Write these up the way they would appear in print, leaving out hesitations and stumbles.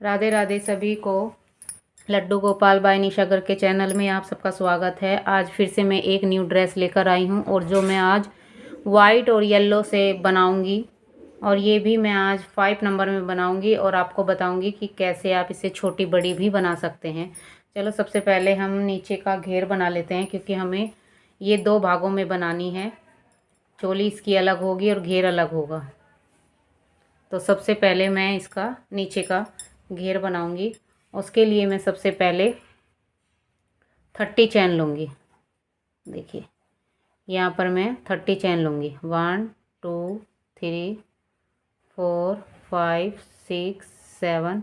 राधे राधे सभी को। लड्डू गोपाल बाय निशा गर के चैनल में आप सबका स्वागत है। आज फिर से मैं एक न्यू ड्रेस लेकर आई हूँ और जो मैं आज वाइट और येलो से बनाऊँगी और ये भी मैं आज 5 नंबर में बनाऊँगी और आपको बताऊँगी कि कैसे आप इसे छोटी बड़ी भी बना सकते हैं। चलो सबसे पहले हम नीचे का घेर बना लेते हैं, क्योंकि हमें ये 2 भागों में बनानी है। चोली इसकी अलग होगी और घेर अलग होगा। तो सबसे पहले मैं इसका नीचे का घेर बनाऊंगी। उसके लिए मैं सबसे पहले 30 चैन लूँगी। देखिए यहाँ पर मैं 30 चैन लूँगी। 1 2 3 4 5 6 7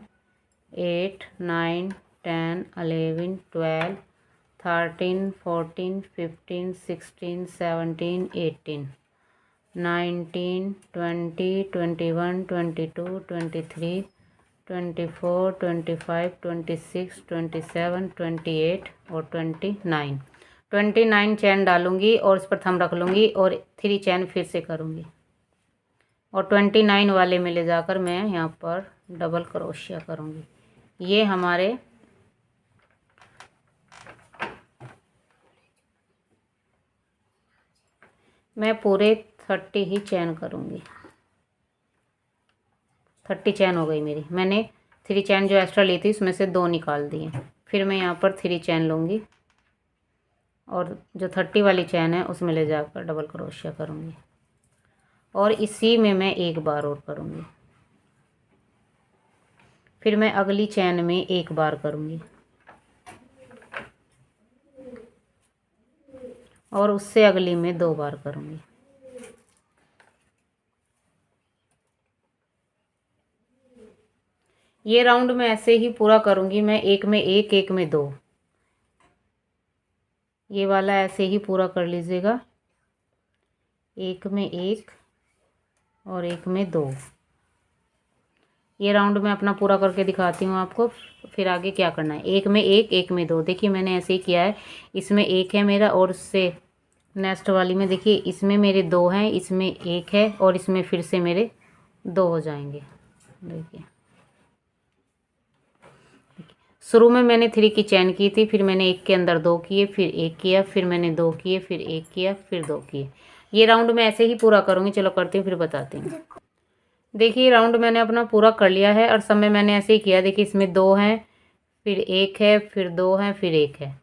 8 9 10 11 12 13 14 15 16 17 18 19 20 21 22 23 24 25 26 27 28 और 29 चैन डालूंगी और इस पर थंब रख लूँगी और 3 चैन फिर से करूँगी और 29 वाले में ले जाकर मैं यहाँ पर डबल क्रोशिया करूँगी। ये हमारे मैं पूरे 30 ही चैन करूँगी। 30 चैन हो गई मेरी। मैंने 3 चैन जो एक्स्ट्रा ली थी उसमें से 2 निकाल दिए। फिर मैं यहाँ पर 3 चैन लूँगी और जो 30 वाली चैन है उसमें ले जाकर डबल क्रोशिया करूँगी और इसी में मैं एक बार और करूँगी। फिर मैं अगली चैन में एक बार करूँगी और उससे अगली में 2 बार करूँगी। ये राउंड में ऐसे ही पूरा करूँगी मैं। एक में एक में 2, ये वाला ऐसे ही पूरा कर लीजिएगा। एक में 1 और एक में 2। ये राउंड मैं अपना पूरा करके दिखाती हूँ आपको, फिर आगे क्या करना है। एक में 1 में 2। देखिए मैंने ऐसे ही किया है। इसमें 1 है मेरा और उससे नेक्स्ट वाली में देखिए इसमें मेरे 2 हैं, इसमें 1 है और इसमें फिर से मेरे 2 हो जाएंगे। देखिए शुरू में मैंने 3 की चैन की थी, फिर मैंने 1 के अंदर 2 किए, फिर 1 किया, फिर मैंने 2 किए, फिर 1 किया, फिर 2 किए। ये राउंड मैं ऐसे ही पूरा करूँगी। चलो करती हूँ फिर बताती हूँ। देखिए राउंड मैंने अपना पूरा कर लिया है और सब में मैंने ऐसे ही किया। देखिए इसमें 2 हैं, फिर 1 है, फिर 2 हैं, फिर 1 है।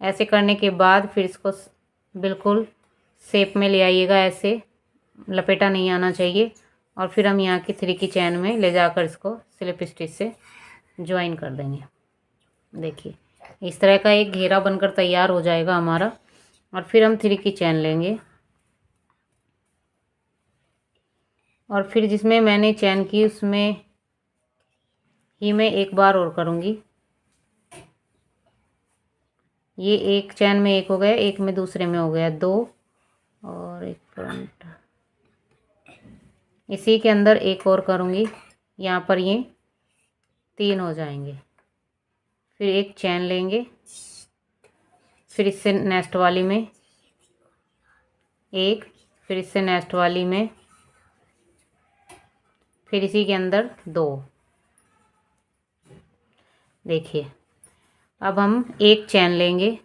ऐसे करने के बाद फिर इसको बिल्कुल शेप में ले आइएगा। ऐसे लपेटा नहीं आना चाहिए और फिर हम यहाँ की 3 की चैन में ले जाकर इसको स्लिप स्टिच से ज्वाइन कर देंगे। देखिए इस तरह का एक घेरा बनकर तैयार हो जाएगा हमारा। और फिर हम 3 की चैन लेंगे और फिर जिसमें मैंने चैन की उसमें ही मैं एक बार और करूँगी। ये एक चैन में 1 हो गया, एक में दूसरे में हो गया 2 और एक फ्रंट। इसी के अंदर एक और करूँगी। यहाँ पर ये 3 हो जाएंगे। फिर एक चैन लेंगे, फिर इससे नेक्स्ट वाली में 1, फिर इससे नेक्स्ट वाली में, फिर इसी के अंदर 2। देखिए अब हम एक चैन लेंगे,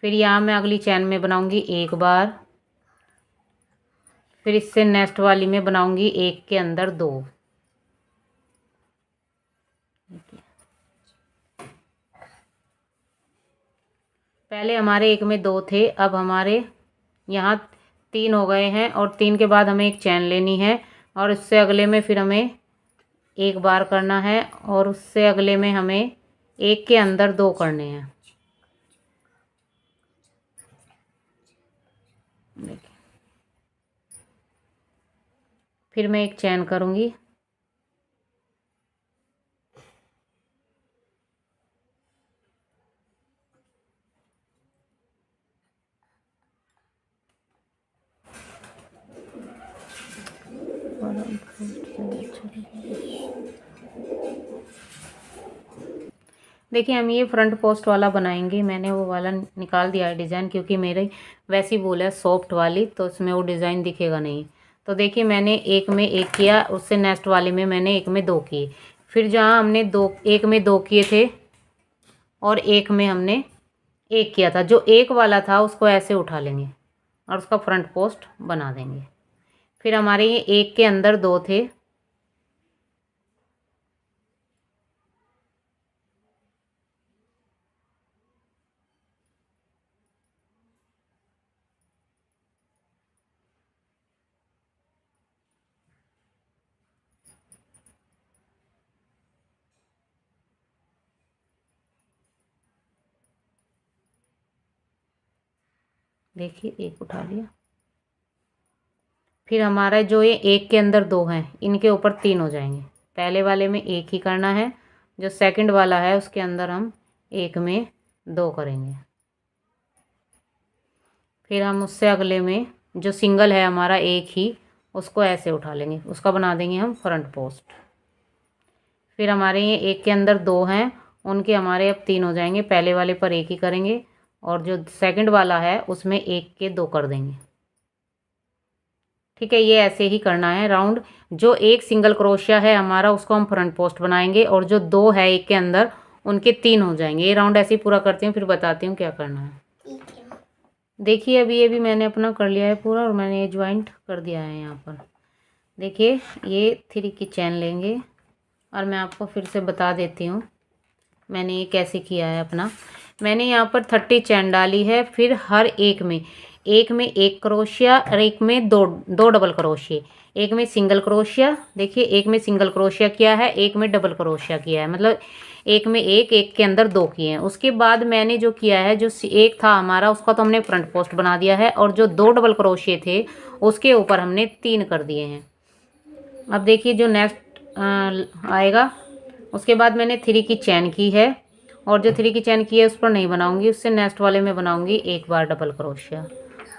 फिर यहाँ मैं अगली चैन में बनाऊंगी 1 बार, फिर इससे नेक्स्ट वाली में बनाऊंगी 1 के अंदर 2। पहले हमारे 1 में 2 थे, अब हमारे यहाँ 3 हो गए हैं और 3 के बाद हमें एक चैन लेनी है और उससे अगले में फिर हमें 1 बार करना है और उससे अगले में हमें 1 के अंदर 2 करने हैं। देखिए फिर मैं एक चैन करूँगी देखिए हम ये फ्रंट पोस्ट वाला बनाएंगे। मैंने वो वाला निकाल दिया है डिज़ाइन, क्योंकि मेरे वैसी बोल है सॉफ्ट वाली, तो उसमें वो डिज़ाइन दिखेगा नहीं। तो देखिए मैंने 1 में 1 किया, उससे नेक्स्ट वाले में मैंने 1 में 2 किए, फिर जहाँ हमने दो, एक में 2 किए थे और एक में हमने 1 किया था, जो 1 वाला था उसको ऐसे उठा लेंगे और उसका फ्रंट पोस्ट बना देंगे। फिर हमारे ये 1 के अंदर 2 थे, देखिए 1 उठा लिया। फिर हमारा जो ये 1 के अंदर 2 हैं, इनके ऊपर 3 हो जाएंगे। पहले वाले में 1 ही करना है, जो सेकंड वाला है उसके अंदर हम 1 में 2 करेंगे। फिर हम उससे अगले में जो सिंगल है हमारा 1 ही, उसको ऐसे उठा लेंगे, उसका बना देंगे हम फ्रंट पोस्ट। फिर हमारे ये 1 के अंदर 2 हैं, उनके हमारे अब 3 हो जाएंगे। पहले वाले पर 1 ही करेंगे और जो सेकंड वाला है उसमें 1 के 2 कर देंगे। ठीक है, ये ऐसे ही करना है राउंड। जो 1 सिंगल क्रोशिया है हमारा उसको हम फ्रंट पोस्ट बनाएंगे और जो 2 है 1 के अंदर उनके 3 हो जाएंगे। ये राउंड ऐसे ही पूरा करती हूँ, फिर बताती हूँ क्या करना है। देखिए अभी ये भी मैंने अपना कर लिया है पूरा और मैंने ये ज्वाइंट कर दिया है यहाँ पर। देखिए ये 3 की चैन लेंगे और मैं आपको फिर से बता देती हूँ मैंने ये कैसे किया है अपना। मैंने यहाँ पर 30 चैन डाली है। फिर हर एक में 1 क्रोशिया और 1 में दो डबल क्रोशिया, 1 में सिंगल क्रोशिया। देखिए 1 में सिंगल क्रोशिया किया है, 1 में डबल क्रोशिया किया है, मतलब 1 में 1 के अंदर 2 किए हैं। उसके बाद मैंने जो किया है, जो 1 था हमारा उसका तो हमने फ्रंट पोस्ट बना दिया है और जो 2 डबल क्रोशिया थे उसके ऊपर हमने 3 कर दिए हैं। अब देखिए जो नेक्स्ट आएगा, उसके बाद मैंने 3 की चैन की है और जो 3 की चैन की है उस पर नहीं बनाऊंगी, उससे नेक्स्ट वाले में बनाऊंगी 1 बार डबल क्रोशिया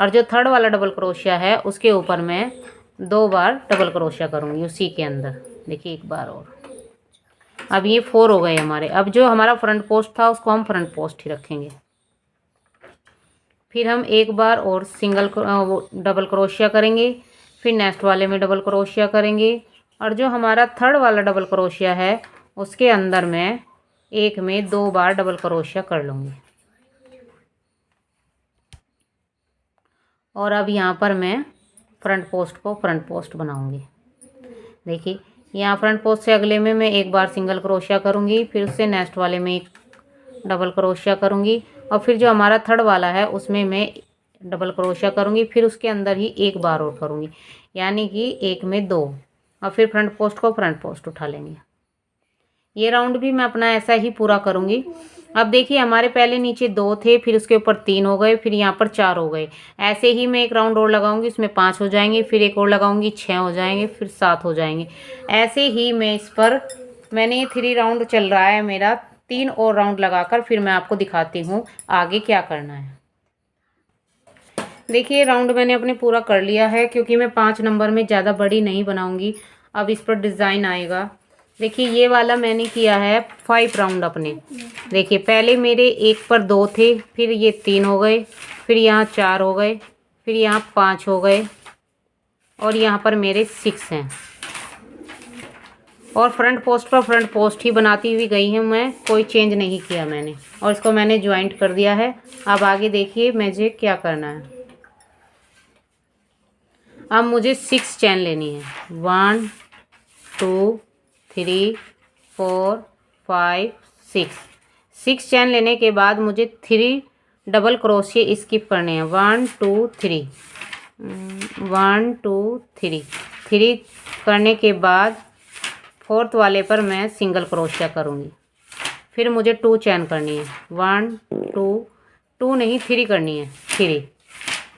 और जो थर्ड वाला डबल क्रोशिया है उसके ऊपर मैं 2 बार डबल क्रोशिया करूंगी उसी के अंदर। देखिए 1 बार और। अब ये 4 हो गए हमारे। अब जो हमारा फ्रंट पोस्ट था उसको हम फ्रंट पोस्ट ही रखेंगे। फिर हम 1 बार और सिंगल डबल क्रोशिया करेंगे, फिर नेक्स्ट वाले में डबल क्रोशिया करेंगे और जो हमारा थर्ड वाला डबल क्रोशिया है उसके अंदर मैं 1 में 2 बार डबल क्रोशिया कर लूँगी। और अब यहाँ पर मैं फ्रंट पोस्ट को फ्रंट पोस्ट बनाऊँगी। देखिए यहाँ फ्रंट पोस्ट से अगले में मैं 1 बार सिंगल क्रोशिया करूँगी, फिर उससे नेक्स्ट वाले में 1 डबल क्रोशिया करूँगी और फिर जो हमारा थर्ड वाला है उसमें मैं डबल क्रोशिया करूँगी, फिर उसके अंदर ही 1 बार और करूँगी, यानी कि 1 में 2 और फिर फ्रंट पोस्ट को फ्रंट पोस्ट उठा लेंगे। ये राउंड भी मैं अपना ऐसा ही पूरा करूँगी। अब देखिए हमारे पहले नीचे 2 थे, फिर उसके ऊपर 3 हो गए, फिर यहाँ पर 4 हो गए। ऐसे ही मैं 1 राउंड और लगाऊंगी, उसमें 5 हो जाएंगे, फिर 1 और लगाऊंगी 6 हो जाएंगे, फिर 7 हो जाएंगे। ऐसे ही मैं इस पर, मैंने ये 3 राउंड चल रहा है मेरा, 3 और राउंड लगाकर फिर मैं आपको दिखाती हूँ आगे क्या करना है। देखिए राउंड मैंने अपने पूरा कर लिया है, क्योंकि मैं 5 नंबर में ज़्यादा बड़ी नहीं बनाऊँगी। अब इस पर डिज़ाइन आएगा। देखिए ये वाला मैंने किया है 5 राउंड अपने। देखिए पहले मेरे 1 पर 2 थे, फिर ये 3 हो गए, फिर यहाँ 4 हो गए, फिर यहाँ 5 हो गए और यहाँ पर मेरे 6 हैं। और फ्रंट पोस्ट पर फ्रंट पोस्ट ही बनाती हुई गई हूँ मैं, कोई चेंज नहीं किया मैंने। और इसको मैंने ज्वाइंट कर दिया है। अब आगे देखिए मुझे क्या करना है। अब मुझे 6 चैन लेनी है। 1 2 3 4 5 6 चैन लेने के बाद मुझे 3 डबल क्रोशिया स्किप करने हैं। 1 2 3 1 2 3 करने के बाद 4th वाले पर मैं सिंगल क्रोशिया करूँगी। फिर मुझे 2 चैन करनी है। 1 2 नहीं 3 करनी है, 3।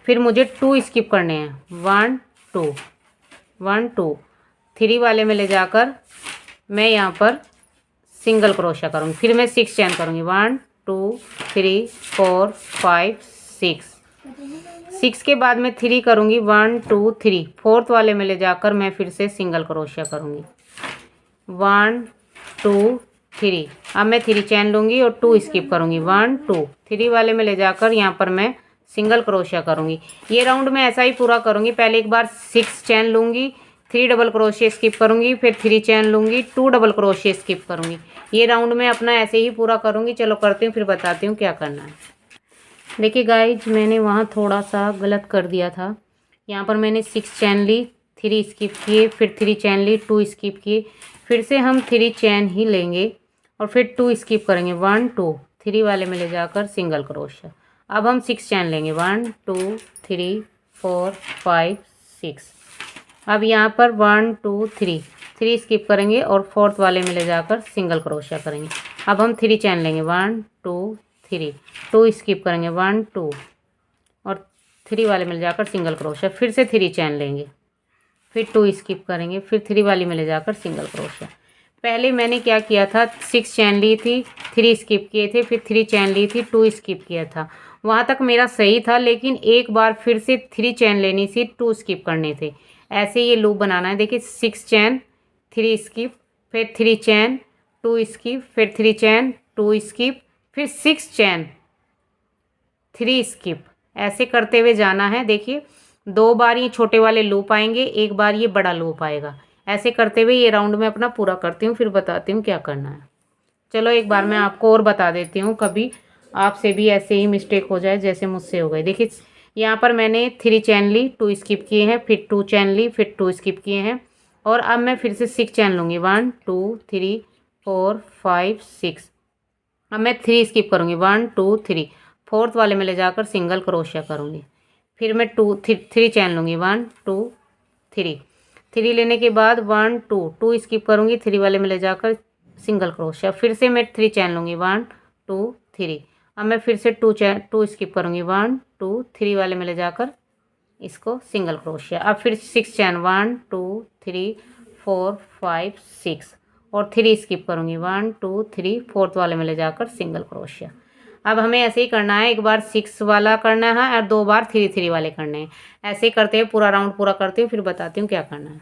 फिर मुझे 2 स्किप करने हैं। 1 2 1 2 3 वाले में ले जाकर मैं यहाँ पर सिंगल क्रोशिया करूँगी। फिर मैं 6 चैन करूँगी। 1 2 3 4 5 6 के बाद मैं 3 करूँगी। 1 2 3 4th वाले में ले जाकर मैं फिर से सिंगल क्रोशिया करूँगी। 1 2 3 अब मैं 3 चैन लूँगी और 2 स्किप करूँगी। 1 2 3 वाले में ले जाकर यहाँ पर मैं सिंगल क्रोशिया करूँगी। ये राउंड मैं ऐसा ही पूरा करूँगी। पहले 1 बार 6 चैन लूँगी, 3 डबल क्रोशिया स्किप करूँगी, फिर 3 चैन लूँगी, 2 डबल क्रोशिया स्किप करूँगी। ये राउंड में अपना ऐसे ही पूरा करूँगी। चलो करती हूँ, फिर बताती हूँ क्या करना है। देखिए गाइज, मैंने वहाँ थोड़ा सा गलत कर दिया था। यहाँ पर मैंने 6 चैन ली, 3 स्किप किए, फिर 3 चैन ली, 2 स्किप किए, फिर से हम 3 चैन ही लेंगे और फिर 2 स्किप करेंगे। 1 2 3 वाले में ले जाकर सिंगल क्रोशिया। अब हम 6 चैन लेंगे। 1 2 3 4 5 6। अब यहाँ पर 1 2 3 स्किप करेंगे और 4th वाले में ले जाकर सिंगल क्रोशिया करेंगे। अब हम 3 चैन लेंगे। 1 2 3 2 स्किप करेंगे। 1 2 और 3 वाले में ले जाकर सिंगल क्रोशिया, फिर से 3 चैन लेंगे, फिर 2 स्किप करेंगे, फिर 3 वाली में ले जाकर सिंगल क्रोशिया। पहले मैंने क्या किया था, 6 चैन ली थी, 3 स्किप किए थे, फिर 3 चैन ली थी, 2 स्किप किया था। वहाँ तक मेरा सही था, लेकिन एक बार फिर से 3 चैन लेनी थी, 2 स्किप करने थे। ऐसे ये लूप बनाना है। देखिए 6 चैन, 3 स्किप, फिर 3 चैन, 2 स्किप, फिर 3 चैन, 2 स्किप, फिर 6 चैन, 3 स्किप। ऐसे करते हुए जाना है। देखिए 2 बार ये छोटे वाले लूप आएंगे, एक बार ये बड़ा लूप आएगा। ऐसे करते हुए ये राउंड में अपना पूरा करती हूँ, फिर बताती हूँ क्या करना है। चलो एक बार मैं आपको और बता देती हूँ, कभी आपसे भी ऐसे ही मिस्टेक हो जाए जैसे मुझसे हो गए। देखिए यहाँ पर मैंने 3 चैन ली, 2 स्किप किए हैं, फिर 2 चैन ली, फिर 2 स्किप किए हैं, और अब मैं फिर से 6 चैन लूँगी। 1 2 3 4 5 6। अब मैं 3 स्किप करूँगी। 1 2 3 4th वाले में ले जाकर सिंगल क्रोशिया करूँगी। फिर मैं 3 चैन लूँगी। 1 2 3 लेने के बाद 1 2 स्किप करूँगी, 3 वाले में ले जाकर सिंगल क्रोशिया। फिर से मैं 3 चैन लूँगी। 1 2 3। अब मैं फिर से 2 स्किप करूँगी। 1 2 3 वाले में ले जाकर इसको सिंगल क्रोशिया। अब फिर 6 चैन। 1 2 3 4 5 6 और 3 स्किप करूँगी। 1 2 3 4th वाले में ले जाकर सिंगल क्रोशिया। अब हमें ऐसे ही करना है। एक बार 6 वाला करना है और 2 बार 3 वाले करने हैं। ऐसे ही करते हुए पूरा राउंड पूरा करती हूँ, फिर बताती हूँ क्या करना है।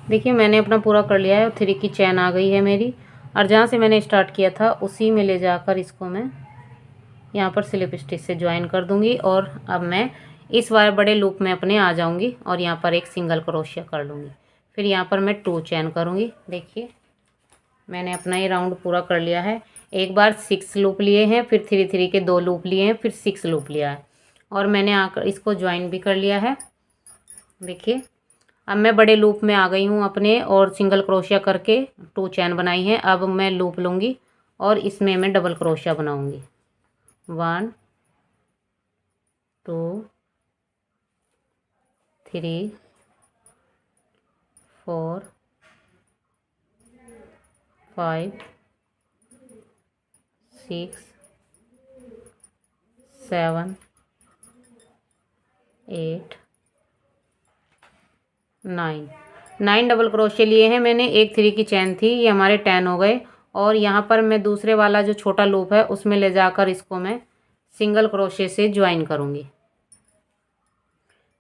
देखिए मैंने अपना पूरा कर लिया है और 3 की चैन आ गई है मेरी, और जहाँ से मैंने स्टार्ट किया था उसी में ले जाकर इसको मैं यहाँ पर स्लिप स्टिच से ज्वाइन कर दूँगी। और अब मैं इस बार बड़े लूप में अपने आ जाऊँगी और यहाँ पर एक सिंगल क्रोशिया कर लूँगी। फिर यहाँ पर मैं 2 चैन करूँगी। देखिए मैंने अपना ये राउंड पूरा कर लिया है। एक बार 6 लूप लिए हैं, फिर 3 के 2 लूप लिए हैं, फिर 6 लूप लिया है, और मैंने आकर इसको ज्वाइन भी कर लिया है। देखिए अब मैं बड़े लूप में आ गई हूँ अपने, और सिंगल क्रोशिया करके 2 चैन बनाई है। अब मैं लूप लूँगी और इसमें मैं डबल क्रोशिया बनाऊँगी। 1 2 3 4 5 6 7 8 9 डबल क्रोशिया लिए हैं मैंने। एक 3 की चैन थी, ये हमारे 10 हो गए। और यहाँ पर मैं दूसरे वाला जो छोटा लूप है उसमें ले जाकर इसको मैं सिंगल क्रोशिया से ज्वाइन करूँगी।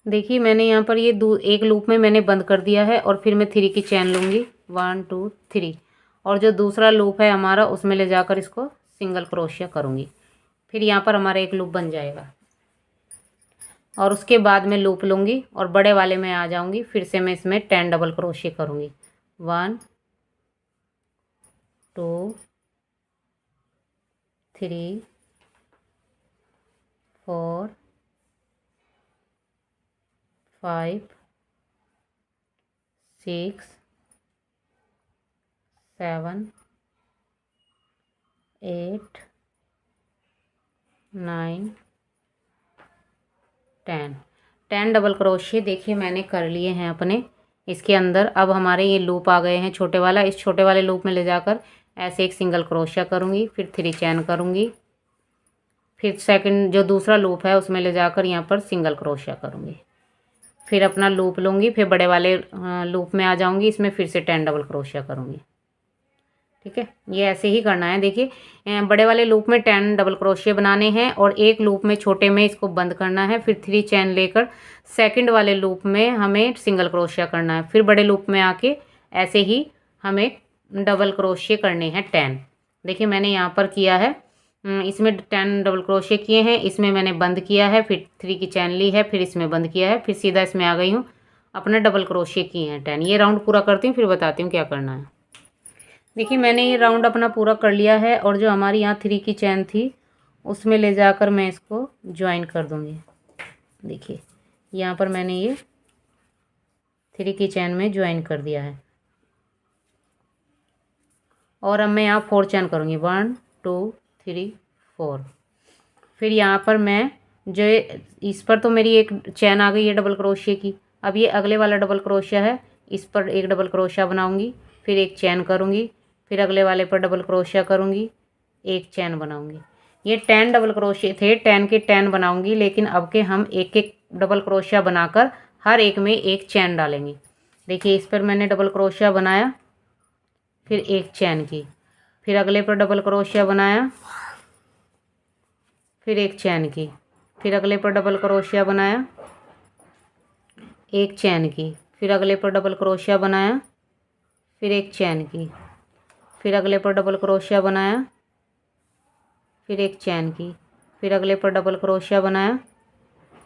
देखिए मैंने यहाँ पर ये एक लूप में मैंने बंद कर दिया है, और फिर मैं 3 की चैन लूँगी। 1 2 3, और जो दूसरा लूप है हमारा उसमें ले जाकर इसको सिंगल क्रोशिया करूँगी। फिर यहाँ पर हमारा एक लूप बन जाएगा, और उसके बाद मैं लूप लूँगी और बड़े वाले में आ जाऊँगी। फिर से मैं इसमें 10 डबल क्रोशिया करूँगी। 1 2 3 4 5 6 7 8 9 10 डबल क्रोशिया देखिए मैंने कर लिए हैं अपने इसके अंदर। अब हमारे ये लूप आ गए हैं छोटे वाला। इस छोटे वाले लूप में ले जाकर ऐसे एक सिंगल क्रोशिया करूँगी, फिर 3 चैन करूँगी, फिर सेकंड जो दूसरा लूप है उसमें ले जाकर यहाँ पर सिंगल क्रोशिया करूँगी, फिर अपना लूप लूँगी, फिर बड़े वाले लूप में आ जाऊँगी, इसमें फिर से 10 डबल क्रोशिया करूँगी। ठीक है, ये ऐसे ही करना है। देखिए बड़े वाले लूप में 10 डबल क्रोशिया बनाने हैं, और एक लूप में छोटे में इसको बंद करना है। फिर 3 चैन लेकर सेकंड वाले लूप में हमें सिंगल क्रोशिया करना है। फिर बड़े लूप में आके ऐसे ही हमें डबल क्रोशिया करने हैं 10। देखिए मैंने यहाँ पर किया है, इसमें 10 डबल क्रोशिया किए हैं, इसमें मैंने बंद किया है, फिर 3 की चैन ली है, फिर इसमें बंद किया है, फिर सीधा इसमें आ गई हूँ अपने डबल क्रोशिया किए हैं 10। ये राउंड पूरा करती हूँ फिर बताती हूँ क्या करना है। देखिए मैंने ये राउंड अपना पूरा कर लिया है और जो हमारी यहाँ 3 की चैन थी उसमें ले जाकर मैं इसको ज्वाइन कर दूँगी। देखिए यहाँ पर मैंने ये 3 की चैन में ज्वाइन कर दिया है और अब मैं यहाँ 4 चैन करूँगी 1 2 3 4। फिर यहाँ पर मैं जो इस पर तो मेरी एक चैन आ गई है डबल क्रोशिया की। अब ये अगले वाला डबल क्रोशिया है, इस पर एक डबल क्रोशिया बनाऊँगी, फिर एक चैन करूँगी, फिर अगले वाले पर डबल क्रोशिया करूँगी, एक चैन बनाऊँगी। ये 10 डबल क्रोशिया थे, 10 के 10 बनाऊँगी, लेकिन अब के हम एक एक डबल क्रोशिया बनाकर हर एक में एक चैन डालेंगे। देखिए इस पर मैंने डबल क्रोशिया बनाया, फिर एक चैन की, फिर अगले पर डबल क्रोशिया बनाया, फिर एक चैन की, फिर अगले पर डबल क्रोशिया बनाया, एक चैन की, फिर अगले पर डबल क्रोशिया बनाया, फिर एक चैन की, फिर अगले पर डबल क्रोशिया बनाया, फिर एक चैन की, फिर अगले पर डबल क्रोशिया बनाया,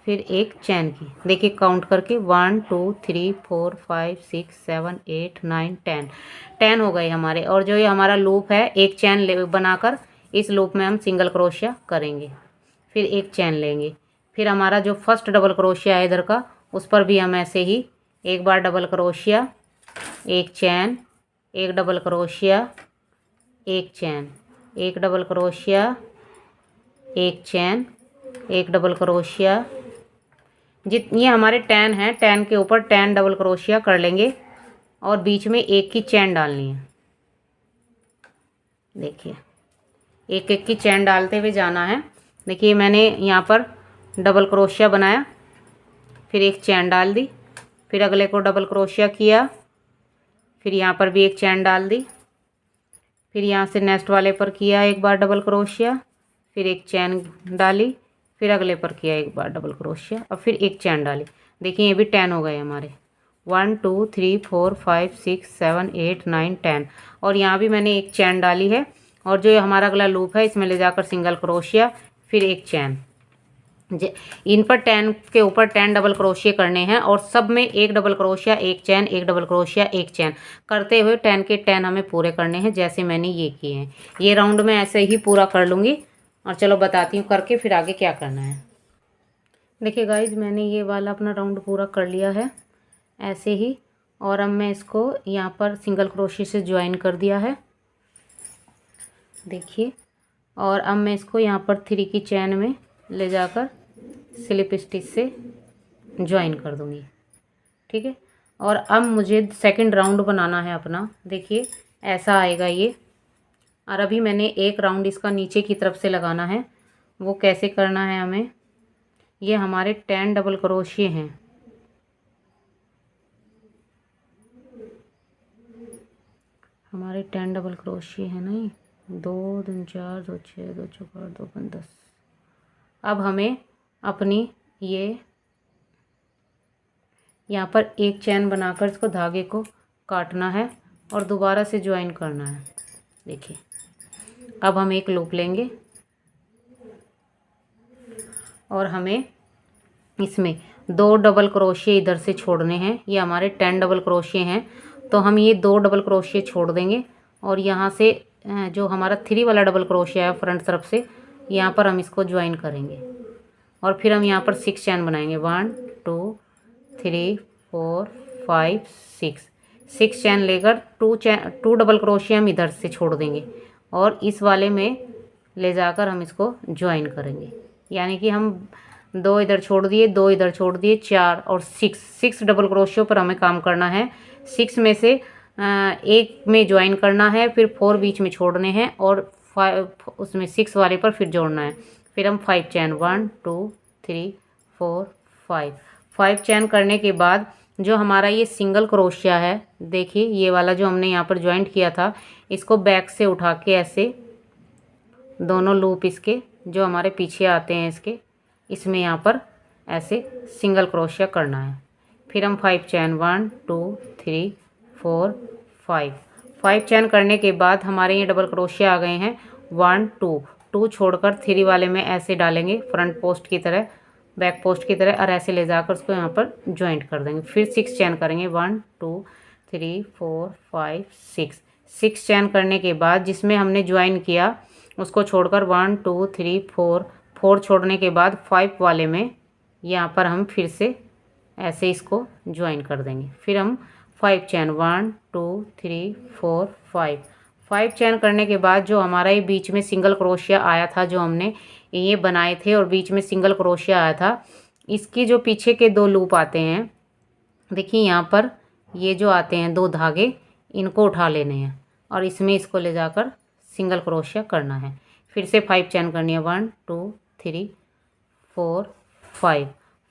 फिर एक चैन की। देखिए काउंट करके 1 2 3 4 5 6 7 8 9 10 हो गए हमारे। और जो ये हमारा लूप है एक चैन बनाकर इस लूप में हम सिंगल क्रोशिया करेंगे, फिर एक चैन लेंगे, फिर हमारा जो फर्स्ट डबल क्रोशिया है इधर का उस पर भी हम ऐसे ही एक बार डबल क्रोशिया, एक चैन, एक डबल क्रोशिया, एक चैन, एक डबल क्रोशिया, एक चैन, एक डबल क्रोशिया। ये हमारे 10 हैं, 10 के ऊपर 10 डबल क्रोशिया कर लेंगे और बीच में एक की चैन डालनी है। देखिए एक एक की चैन डालते हुए जाना है। देखिए मैंने यहाँ पर डबल क्रोशिया बनाया, फिर एक चैन डाल दी, फिर अगले को डबल क्रोशिया किया, फिर यहाँ पर भी एक चैन डाल दी, फिर यहाँ से नेक्स्ट वाले पर किया एक बार डबल क्रोशिया, फिर एक चैन डाली, फिर अगले पर किया एक बार डबल क्रोशिया और फिर एक चैन डाली। देखिए ये भी 10 हो गए हमारे, 1 2 3 4 5 6 7 8 9 10। और यहाँ भी मैंने एक चैन डाली है और जो हमारा अगला लूप है इसमें ले जाकर सिंगल क्रोशिया, फिर एक चैन। इन पर 10 के ऊपर 10 डबल क्रोशिया करने हैं और सब में एक डबल क्रोशिया, एक चैन, एक डबल क्रोशिया, एक चैन करते हुए 10 के 10 हमें पूरे करने हैं जैसे मैंने ये किए हैं। ये राउंड में ऐसे ही पूरा कर लूँगी और चलो बताती हूँ करके फिर आगे क्या करना है। देखिए गाइज मैंने ये वाला अपना राउंड पूरा कर लिया है ऐसे ही, और अब मैं इसको यहाँ पर सिंगल क्रोशिया से ज्वाइन कर दिया है। देखिए और अब मैं इसको यहाँ पर 3 की चैन में ले जाकर स्लिप स्टिच से ज्वाइन कर दूँगी। ठीक है, और अब मुझे सेकंड राउंड बनाना है अपना। देखिए ऐसा आएगा ये, और अभी मैंने एक राउंड इसका नीचे की तरफ से लगाना है। वो कैसे करना है हमें, ये हमारे 10 डबल क्रोशिया हैं, हमारे 10 डबल क्रोशिया है नहीं, 2 2 4 2 6 2 4 2 5 10। अब हमें अपनी ये यहाँ पर एक चैन बनाकर इसको धागे को काटना है और दोबारा से ज्वाइन करना है। देखिए अब हम एक लूप लेंगे और हमें इसमें 2 डबल क्रोशिया इधर से छोड़ने हैं। ये हमारे 10 डबल क्रोशिया हैं तो हम ये 2 डबल क्रोशिया छोड़ देंगे और यहाँ से जो हमारा 3 वाला डबल क्रोशिया है फ्रंट तरफ से, यहाँ पर हम इसको ज्वाइन करेंगे और फिर हम यहाँ पर 6 चैन बनाएंगे। 1 2 3 4 5 6 चैन लेकर 2 डबल क्रोशिया हम इधर से छोड़ देंगे और इस वाले में ले जाकर हम इसको ज्वाइन करेंगे। यानी कि हम 2 इधर छोड़ दिए, 2 इधर छोड़ दिए, 4 और 6 डबल क्रोशियो पर हमें काम करना है। 6 में से एक में ज्वाइन करना है, फिर 4 बीच में छोड़ने हैं और 5 उसमें 6 वाले पर फिर जोड़ना है। फिर हम 5 चैन 1 2 3 4 5 चैन करने के बाद जो हमारा ये सिंगल क्रोशिया है, देखिए ये वाला जो हमने यहाँ पर ज्वाइंट किया था, इसको बैक से उठा के ऐसे दोनों लूप इसके जो हमारे पीछे आते हैं इसमें यहाँ पर ऐसे सिंगल क्रोशिया करना है। फिर हम 5 चैन 1 2 3 4 5 चैन करने के बाद हमारे ये डबल क्रोशिया आ गए हैं। 1 2 छोड़कर 3 वाले में ऐसे डालेंगे फ्रंट पोस्ट की तरह बैक पोस्ट की तरह, और ऐसे ले जाकर उसको यहाँ पर ज्वाइंट कर देंगे। फिर 6 चैन करेंगे, 1 2 3 4 5 6। 6 चैन करने के बाद जिसमें हमने ज्वाइन किया उसको छोड़कर 1 2 3 4, 4 छोड़ने के बाद 5 वाले में यहाँ पर हम फिर से ऐसे इसको ज्वाइन कर देंगे। फिर हम 5 चैन, 1 2 3 4 5। 5 चैन करने के बाद जो हमारा ये बीच में सिंगल क्रोशिया आया था, जो हमने ये बनाए थे और बीच में सिंगल क्रोशिया आया था, इसकी जो पीछे के 2 लूप आते हैं, देखिए यहाँ पर ये जो आते हैं 2 धागे, इनको उठा लेने हैं और इसमें इसको ले जाकर सिंगल क्रोशिया करना है। फिर से 5 चैन करनी है, 1 2 3 4 5।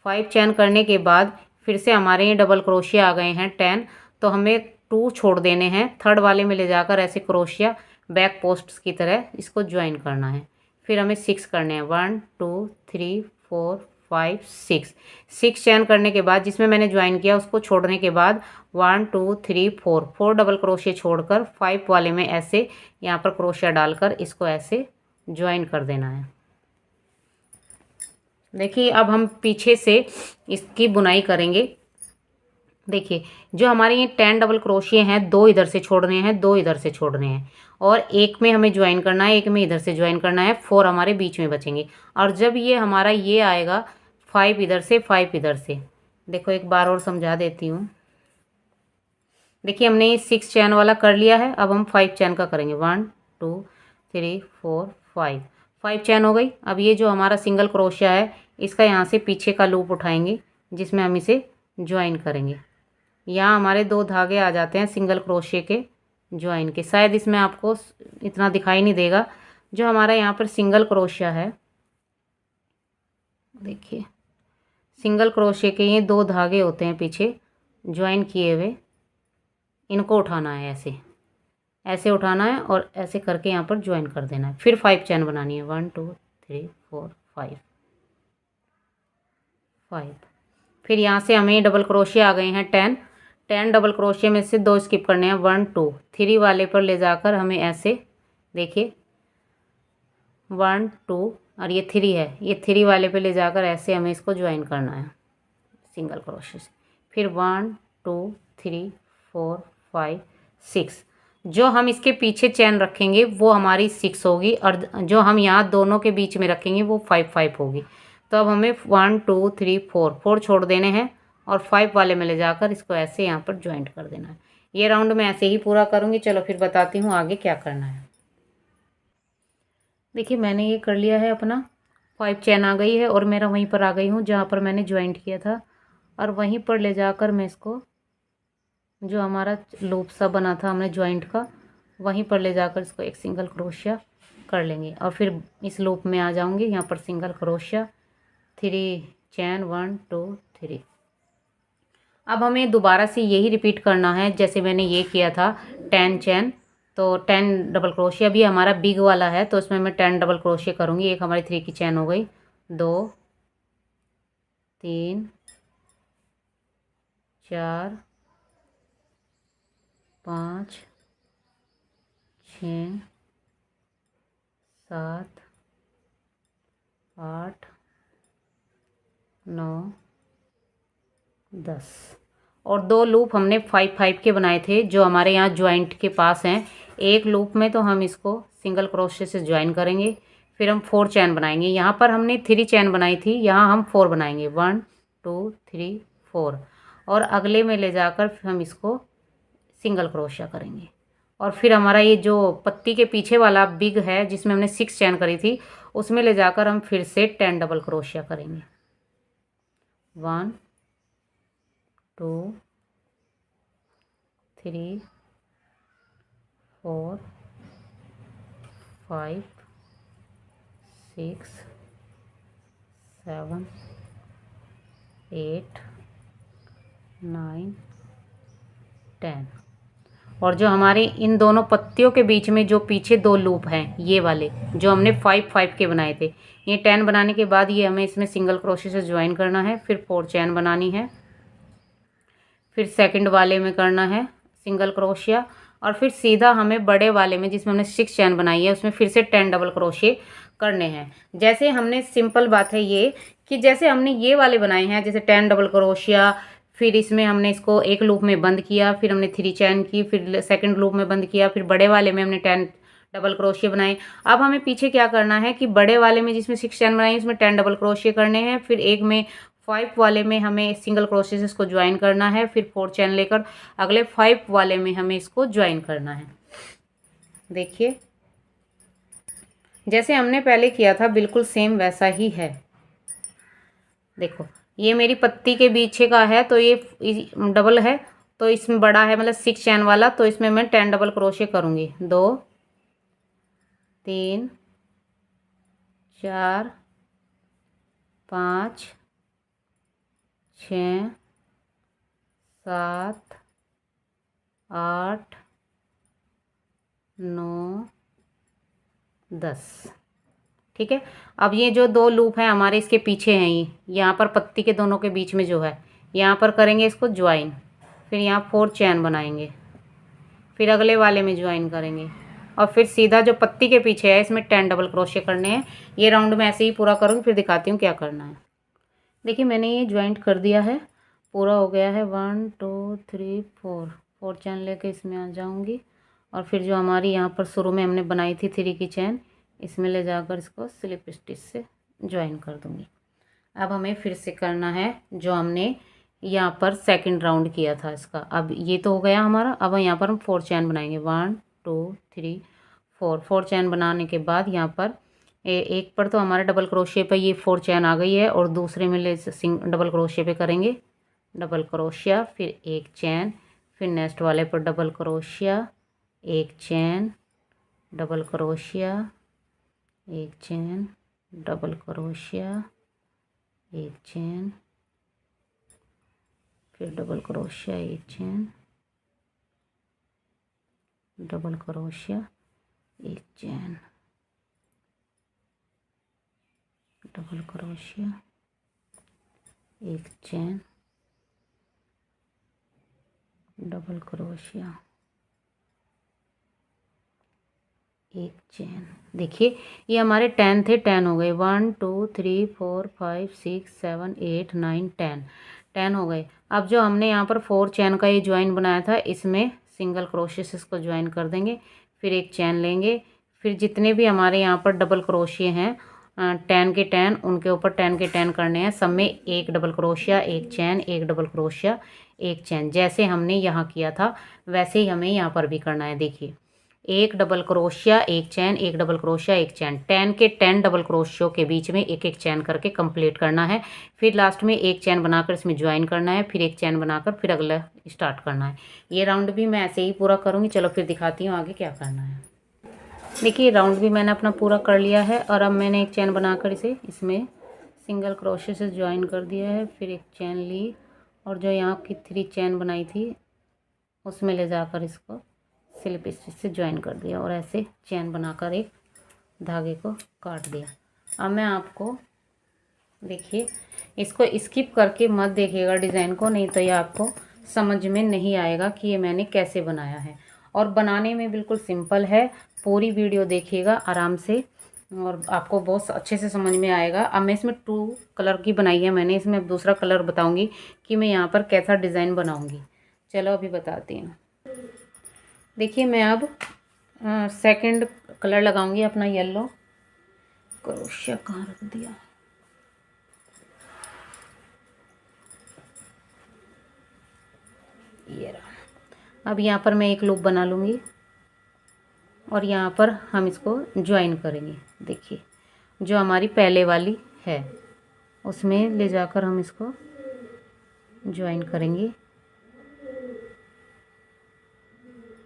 5 चैन करने के बाद फिर से हमारे ये डबल क्रोशिया आ गए हैं 10, तो हमें 2 छोड़ देने हैं। थर्ड वाले में ले जाकर ऐसे क्रोशिया बैक पोस्ट की तरह इसको ज्वाइन करना है। फिर हमें 6 करने हैं, 1 2 3 4 5 6। 6 चैन करने के बाद जिसमें मैंने ज्वाइन किया उसको छोड़ने के बाद 1 2 3 4, 4 डबल क्रोशिया छोड़कर 5 वाले में ऐसे यहाँ पर क्रोशिया डालकर इसको ऐसे ज्वाइन कर देना है। देखिए अब हम पीछे से इसकी बुनाई करेंगे। देखिए जो हमारे ये 10 डबल क्रोशिये हैं, 2 इधर से छोड़ने हैं, 2 इधर से छोड़ने हैं, और एक में हमें ज्वाइन करना है, एक में इधर से ज्वाइन करना है। 4 हमारे बीच में बचेंगे। और जब ये हमारा ये आएगा 5 इधर से 5 इधर से, देखो एक बार और समझा देती हूँ। देखिए हमने ये 6 चैन वाला कर लिया है, अब हम 5 चैन का करेंगे, 1 2 3 4 5। 5 चैन हो गई। अब ये जो हमारा सिंगल क्रोशिया है इसका यहाँ से पीछे का लूप उठाएंगे जिसमें हम इसे ज्वाइन करेंगे। यहाँ हमारे 2 धागे आ जाते हैं सिंगल क्रोशिये के ज्वाइन के। शायद इसमें आपको इतना दिखाई नहीं देगा। जो हमारा यहाँ पर सिंगल क्रोशिया है, देखिए सिंगल क्रोशिये के ये 2 धागे होते हैं पीछे ज्वाइन किए हुए, इनको उठाना है, ऐसे ऐसे उठाना है और ऐसे करके यहाँ पर ज्वाइन कर देना है। फिर 5 चैन बनानी है, 1 2 3 4 5 5। फिर यहाँ से हमें डबल क्रोशिया आ गए हैं 10 डबल क्रोशिया में से 2 स्किप करने हैं, 1 2 3 वाले पर ले जाकर हमें ऐसे, देखिए 1 2 और ये 3 है, ये 3 वाले पे ले जाकर ऐसे हमें इसको ज्वाइन करना है सिंगल क्रोशिया से। फिर 1 2 3 4 5 6। जो हम इसके पीछे चैन रखेंगे वो हमारी 6 होगी, और जो हम यहाँ दोनों के बीच में रखेंगे वो 5 5 होगी। तो अब हमें 1 2 3 4, 4 छोड़ देने हैं और 5 वाले में ले जाकर इसको ऐसे यहाँ पर ज्वाइंट कर देना है। ये राउंड मैं ऐसे ही पूरा करूँगी। चलो फिर बताती हूँ आगे क्या करना है। देखिए मैंने ये कर लिया है अपना, 5 चैन आ गई है और मेरा वहीं पर आ गई हूँ जहाँ पर मैंने ज्वाइंट किया था, और वहीं पर ले जाकर मैं इसको जो हमारा लूप सा बना था हमने ज्वाइंट का, वहीं पर ले जाकर इसको एक सिंगल क्रोशिया कर लेंगे और फिर इस लूप में आ जाऊंगी। यहाँ पर सिंगल क्रोशिया, 3 चैन, 1 2 3। अब हमें दोबारा से यही रिपीट करना है जैसे मैंने ये किया था 10 चैन। तो 10 डबल क्रोशिया भी हमारा बिग वाला है, तो इसमें मैं 10 डबल क्रोशिया करूँगी। एक हमारी 3 की चैन हो गई, 2 3 4 5 6 7 8 9 10, और 2 लूप हमने 5 5 के बनाए थे जो हमारे यहाँ ज्वाइंट के पास हैं। एक लूप में तो हम इसको सिंगल क्रोशिया से ज्वाइन करेंगे, फिर हम 4 चैन बनाएंगे। यहाँ पर हमने 3 चैन बनाई थी, यहाँ हम 4 बनाएंगे, 1 2 3 4, और अगले में ले जाकर हम इसको सिंगल क्रोशिया करेंगे। और फिर हमारा ये जो पत्ती के पीछे वाला बिग है जिसमें हमने 6 चैन करी थी, उसमें ले जाकर हम फिर से 10 डबल क्रोशिया करेंगे, 1 2 3 4 5 6 7 8 9 10। और जो हमारे इन दोनों पत्तियों के बीच में जो पीछे 2 लूप हैं, ये वाले जो हमने 5 5 के बनाए थे, ये 10 बनाने के बाद ये हमें इसमें सिंगल क्रोशिया से ज्वाइन करना है। फिर 4 चैन बनानी है, फिर सेकंड वाले में करना है सिंगल क्रोशिया, और फिर सीधा हमें बड़े वाले में जिसमें हमने 6 चैन बनाई है उसमें फिर से 10 डबल क्रोशे करने हैं। जैसे हमने, सिंपल बात है ये कि जैसे हमने ये वाले बनाए हैं, जैसे 10 डबल क्रोशिया, फिर इसमें हमने इसको एक लूप में बंद किया, फिर हमने 3 चैन की, फिर सेकंड लूप में बंद किया, फिर बड़े वाले में हमने 10 डबल क्रोशिया बनाए। अब हमें पीछे क्या करना है कि बड़े वाले में जिसमें 6 चैन बनाई उसमें 10 डबल क्रोशिया करने हैं, फिर एक में 5 वाले में हमें सिंगल क्रोशे से इसको ज्वाइन करना है, फिर 4 चैन लेकर अगले 5 वाले में हमें इसको ज्वाइन करना है। देखिए जैसे हमने पहले किया था बिल्कुल सेम वैसा ही है। देखो ये मेरी पत्ती के पीछे का है तो ये डबल है, तो इसमें बड़ा है मतलब 6 चैन वाला, तो इसमें मैं 10 डबल क्रोशे करूँगी। 2 3 4 5 6 7 8 9 10। ठीक है, अब ये जो 2 लूप हैं हमारे इसके पीछे हैं, ये यहाँ पर पत्ती के दोनों के बीच में जो है, यहाँ पर करेंगे इसको ज्वाइन, फिर यहाँ 4 चैन बनाएंगे, फिर अगले वाले में ज्वाइन करेंगे और फिर सीधा जो पत्ती के पीछे है इसमें 10 डबल क्रोशे करने हैं। ये राउंड में ऐसे ही पूरा करूँगी, फिर दिखाती हूँ क्या करना है। देखिए मैंने ये ज्वाइंट कर दिया है, पूरा हो गया है। 1 2 3 4 चैन लेके इसमें आ जाऊँगी और फिर जो हमारी यहाँ पर शुरू में हमने बनाई थी 3 की चैन, इसमें ले जाकर इसको स्लिप स्टिच से ज्वाइन कर दूँगी। अब हमें फिर से करना है जो हमने यहाँ पर सेकंड राउंड किया था इसका। अब ये तो हो गया हमारा, अब यहाँ पर हम 4 चैन बनाएंगे। 1 2 3 4 चैन बनाने के बाद यहाँ पर एक पर तो हमारे डबल क्रोशिया पे ये 4 चैन आ गई है और दूसरे में ले डबल क्रोशिया पे करेंगे डबल क्रोशिया, फिर 1 चैन, फिर नेक्स्ट वाले पर डबल क्रोशिया, 1 चैन, डबल क्रोशिया, 1 चैन, डबल क्रोशिया, 1 चैन, फिर डबल क्रोशिया, 1 चैन, डबल क्रोशिया, 1 चैन, डबल क्रोशिया, 1 चैन, डबल क्रोशिया, 1 चैन। देखिए ये हमारे 10 थे, 10 हो गए। 1 2 3 4 5 6 7 8 9 10 हो गए। अब जो हमने यहाँ पर 4 चैन का ये ज्वाइन बनाया था इसमें सिंगल क्रोशे से इसको ज्वाइन कर देंगे, फिर 1 चैन लेंगे, फिर जितने भी हमारे यहाँ पर डबल क्रोशिया हैं 10 के 10 उनके ऊपर 10 के 10 करने हैं। सब में 1 डबल क्रोशिया, 1 चैन, 1 डबल क्रोशिया, 1 चैन। जैसे हमने यहाँ किया था वैसे ही हमें यहाँ पर भी करना है। देखिए 1 डबल क्रोशिया, 1 चैन, 1 डबल क्रोशिया, 1 चैन, 10 के 10 डबल क्रोशियों के बीच में 1 चैन करके कंप्लीट करना है। फिर लास्ट में 1 चैन बनाकर इसमें ज्वाइन करना है, फिर 1 चैन बनाकर फिर अगला स्टार्ट करना है। ये राउंड भी मैं ऐसे ही पूरा करूँगी। चलो फिर दिखाती हूँ आगे क्या करना है। देखिए राउंड भी मैंने अपना पूरा कर लिया है और अब मैंने 1 चैन बनाकर इसे इसमें सिंगल क्रोशे से ज्वाइन कर दिया है, फिर 1 चैन ली और जो यहाँ की 3 चैन बनाई थी उसमें ले जाकर इसको स्लिप स्टिच से ज्वाइन कर दिया और ऐसे चैन बनाकर एक धागे को काट दिया। अब मैं आपको, देखिए इसको स्किप करके मत देखिएगा डिज़ाइन को, नहीं तो ये आपको समझ में नहीं आएगा कि ये मैंने कैसे बनाया है। और बनाने में बिल्कुल सिंपल है, पूरी वीडियो देखिएगा आराम से और आपको बहुत अच्छे से समझ में आएगा। अब मैं इसमें 2 कलर की बनाई है मैंने, इसमें अब दूसरा कलर बताऊंगी कि मैं यहाँ पर कैसा डिज़ाइन बनाऊंगी। चलो अभी बताती हूँ। देखिए मैं अब सेकंड कलर लगाऊंगी अपना येलो। क्रोशिया कहाँ रख दिया, ये रहा। अब यहाँ पर मैं एक लूप बना लूँगी और यहाँ पर हम इसको ज्वाइन करेंगे। देखिए जो हमारी पहले वाली है उसमें ले जाकर हम इसको ज्वाइन करेंगे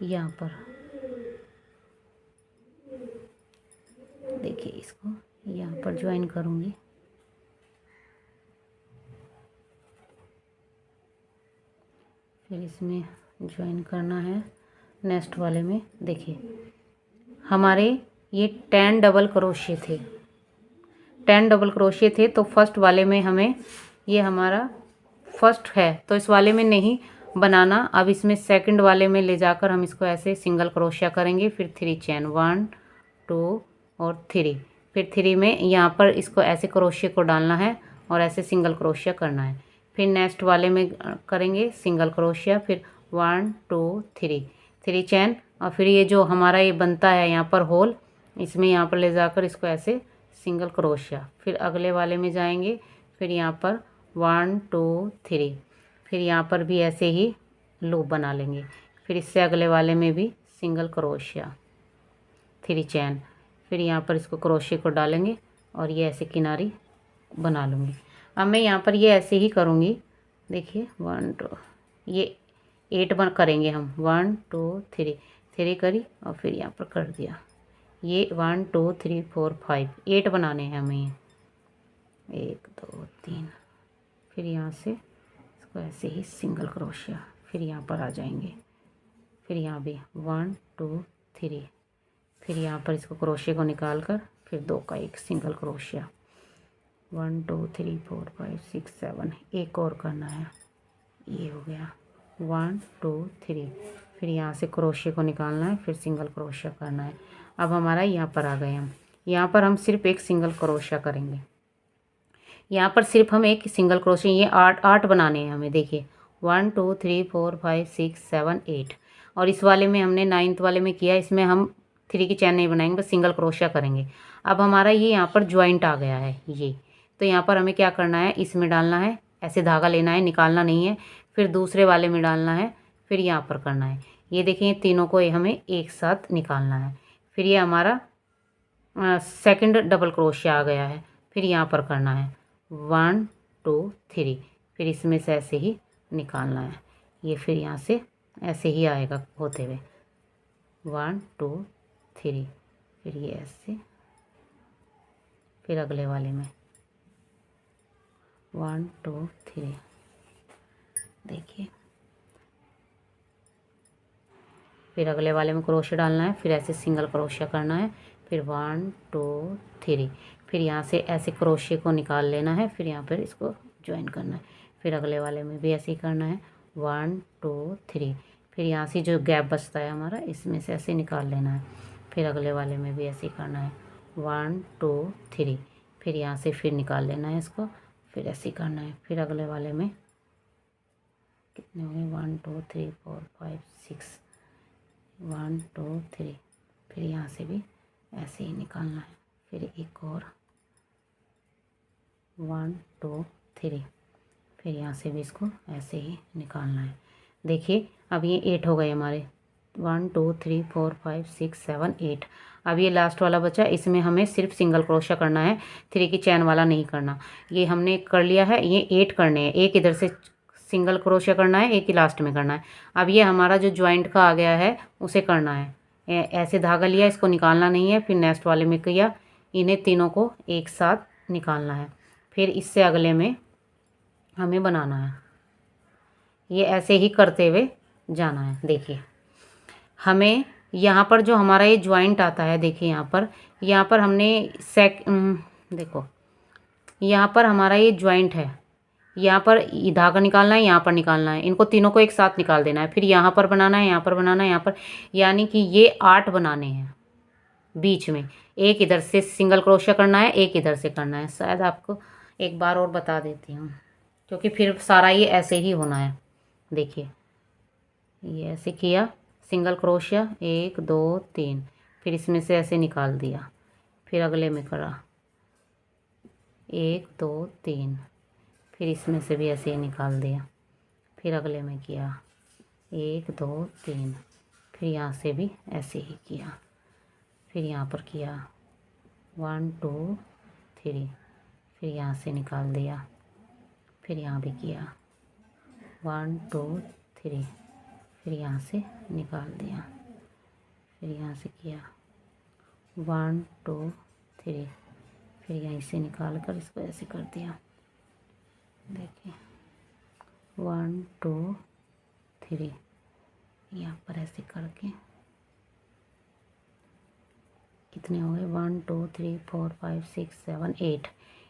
यहाँ पर। देखिए इसको यहाँ पर ज्वाइन करूँगी, फिर इसमें ज्वाइन करना है नेक्स्ट वाले में। देखिए हमारे ये 10 डबल क्रोशे थे, 10 डबल क्रोशे थे, तो फर्स्ट वाले में हमें, ये हमारा फर्स्ट है तो इस वाले में नहीं बनाना। अब इसमें सेकंड वाले में ले जाकर हम इसको ऐसे सिंगल क्रोशिया करेंगे, फिर 3 चेन 1 2 और 3, फिर 3 में यहाँ पर इसको ऐसे क्रोशिया को डालना है और ऐसे सिंगल क्रोशिया करना है। फिर नेक्स्ट वाले में करेंगे सिंगल क्रोशिया, फिर 1 2 3 चेन, और फिर ये जो हमारा ये बनता है यहाँ पर होल, इसमें यहाँ पर ले जाकर इसको ऐसे सिंगल क्रोशिया, फिर अगले वाले में जाएंगे, फिर यहाँ पर 1 2 3, फिर यहाँ पर भी ऐसे ही लूप बना लेंगे, फिर इससे अगले वाले में भी सिंगल क्रोशिया 3 चेन, फिर यहाँ पर इसको क्रोशिया को डालेंगे और ये ऐसे किनारी बना लूँगी। अब मैं यहाँ पर ये ऐसे ही करूँगी, देखिए 1 2, ये 8 बन करेंगे हम, 1 2 3 करी और फिर यहाँ पर कर दिया, ये 1 2 3 4 5 8 बनाने हैं हमें, ये 1 2 3, फिर यहाँ से इसको ऐसे ही सिंगल क्रोशिया, फिर यहाँ पर आ जाएंगे, फिर यहाँ भी 1 2 3, फिर यहाँ पर इसको क्रोशिया को निकाल कर फिर 2 का एक सिंगल क्रोशिया, 1 2 3 4 5 6 7, एक और करना है, ये हो गया 1 2 3, फिर यहाँ से क्रोशिया को निकालना है, फिर सिंगल क्रोशिया करना है। अब हमारा यहाँ पर आ गए हम, यहाँ पर हम सिर्फ एक सिंगल क्रोशिया करेंगे, यहाँ पर सिर्फ हम एक सिंगल क्रोशिया, ये 8 बनाने हैं हमें, देखिए 1 2 3 4 5 6 7 8, और इस वाले में हमने 9th वाले में किया, इसमें हम 3 की चैन नहीं बनाएंगे, बस सिंगल क्रोशिया करेंगे। अब हमारा ये यहाँ पर ज्वाइंट आ गया है ये, तो यहाँ पर हमें क्या करना है, इसमें डालना है, ऐसे धागा लेना है, निकालना नहीं है, फिर दूसरे वाले में डालना है, फिर यहाँ पर करना है, ये देखिए तीनों को हमें एक साथ निकालना है, फिर ये हमारा सेकंड डबल क्रोशिया आ गया है, फिर यहाँ पर करना है 1 2 3, फिर इसमें से ऐसे ही निकालना है, ये फिर यहाँ से ऐसे ही आएगा होते हुए 1 2 3, फिर ये ऐसे, फिर अगले वाले में 1 2 3, देखिए फिर अगले वाले में क्रोशिया डालना है, फिर ऐसे सिंगल क्रोशिया करना है, फिर 1 2 3, फिर यहाँ से ऐसे क्रोशिया को निकाल लेना है, फिर यहाँ पर इसको ज्वाइन करना है, फिर अगले वाले में भी ऐसे ही करना है 1 2 3, फिर यहाँ से जो गैप बचता है हमारा, इसमें से ऐसे निकाल लेना है, फिर अगले वाले में भी ऐसे ही करना है 1 2 3, फिर यहाँ से फिर निकाल लेना है इसको, फिर ऐसे ही करना है, फिर अगले वाले में कितने हो गए 1 2 3 4 5 6, 1 2 3, फिर यहाँ से भी ऐसे ही निकालना है, फिर एक और 1 2 3, फिर यहाँ से भी इसको ऐसे ही निकालना है। देखिए अब ये 8 हो गए हमारे, 1 2 3 4 5 6 7 8, अब ये लास्ट वाला बचा, इसमें हमें सिर्फ सिंगल क्रोशिया करना है, 3 की चैन वाला नहीं करना। ये हमने कर लिया है, ये 8 करने हैं, एक इधर से सिंगल क्रोशिया करना है, एक ही लास्ट में करना है। अब ये हमारा जो ज्वाइंट का आ गया है उसे करना है, ऐसे धागा लिया, इसको निकालना नहीं है, फिर नेक्स्ट वाले में किया, इन्हें तीनों को एक साथ निकालना है, फिर इससे अगले में हमें बनाना है, ये ऐसे ही करते हुए जाना है। देखिए हमें यहाँ पर जो हमारा ये ज्वाइंट आता है, देखिए यहाँ पर हमने देखो यहाँ पर हमारा ये ज्वाइंट है, यहाँ पर धागा निकालना है, यहाँ पर निकालना है, इनको तीनों को एक साथ निकाल देना है, फिर यहाँ पर बनाना है, यहाँ पर बनाना है, यहाँ पर, यानी कि ये 8 बनाने हैं। बीच में एक इधर से सिंगल क्रोशिया करना है, एक इधर से करना है। शायद आपको एक बार और बता देती हूँ, क्योंकि फिर सारा ये ऐसे ही होना है। देखिए ये ऐसे किया, सिंगल क्रोशिया 1 2 3, फिर इसमें से ऐसे निकाल दिया, फिर अगले में करा 1 2 3, फिर इसमें से भी ऐसे ही निकाल दिया, फिर अगले में किया 1 2 3, फिर यहाँ से भी ऐसे ही किया, फिर यहाँ पर किया 1 2 3, फिर यहाँ से निकाल दिया, फिर यहाँ भी किया 1 2 3, फिर यहाँ से निकाल दिया, फिर यहाँ से किया 1 2 3, फिर यहीं से निकाल कर इसको ऐसे कर दिया। देखिए 1 2 3, यहाँ पर ऐसे करके कितने हो गए, 1 2 3 4 5 6 7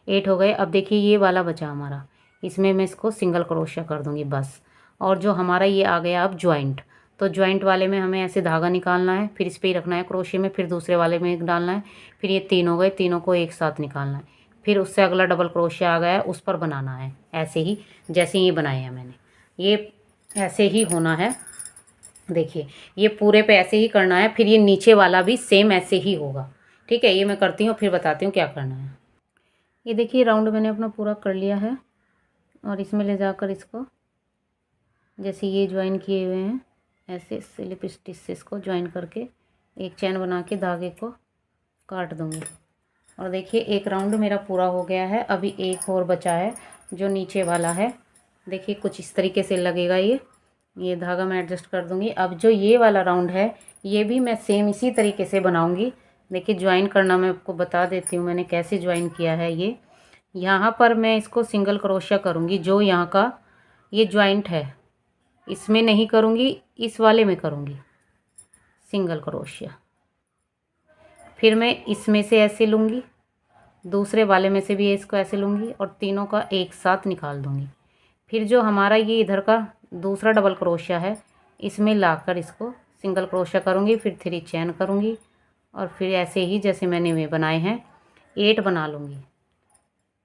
8 हो गए। अब देखिए ये वाला बचा हमारा, इसमें मैं इसको सिंगल क्रोशिया कर दूंगी बस, और जो हमारा ये आ गया अब जॉइंट, तो जॉइंट वाले में हमें ऐसे धागा निकालना है, फिर इस पे ही रखना है क्रोशे में, फिर दूसरे वाले में डालना है, फिर ये तीन हो गए, तीनों को एक साथ निकालना है, फिर उससे अगला डबल क्रोशे आ गया उस पर बनाना है ऐसे ही जैसे ये बनाए हैं मैंने, ये ऐसे ही होना है। देखिए ये पूरे पे ऐसे ही करना है, फिर ये नीचे वाला भी सेम ऐसे ही होगा। ठीक है, ये मैं करती हूँ फिर बताती हूँ क्या करना है। ये देखिए राउंड मैंने अपना पूरा कर लिया है और इसमें ले जाकर इसको जैसे ये ज्वाइन किए हुए हैं ऐसे स्लिप स्टिचेस को ज्वाइन करके एक चैन बना के धागे को काट दूँगी। और देखिए एक राउंड मेरा पूरा हो गया है, अभी एक और बचा है जो नीचे वाला है। देखिए कुछ इस तरीके से लगेगा, ये धागा मैं एडजस्ट कर दूँगी। अब जो ये वाला राउंड है ये भी मैं सेम इसी तरीके से बनाऊँगी। देखिए ज्वाइन करना मैं आपको बता देती हूँ मैंने कैसे ज्वाइन किया है। ये यहाँ पर मैं इसको सिंगल क्रोशिया करूँगी, जो यहाँ का ये ज्वाइंट है इसमें नहीं करूँगी, इस वाले में करूँगी सिंगल क्रोशिया। फिर मैं इसमें से ऐसे लूँगी, दूसरे वाले में से भी इसको ऐसे लूँगी और तीनों का एक साथ निकाल दूँगी। फिर जो हमारा ये इधर का दूसरा डबल क्रोशिया है इसमें लाकर इसको सिंगल क्रोशिया करूँगी, फिर 3 चेन करूँगी और फिर ऐसे ही जैसे मैंने वे बनाए हैं 8 बना लूँगी।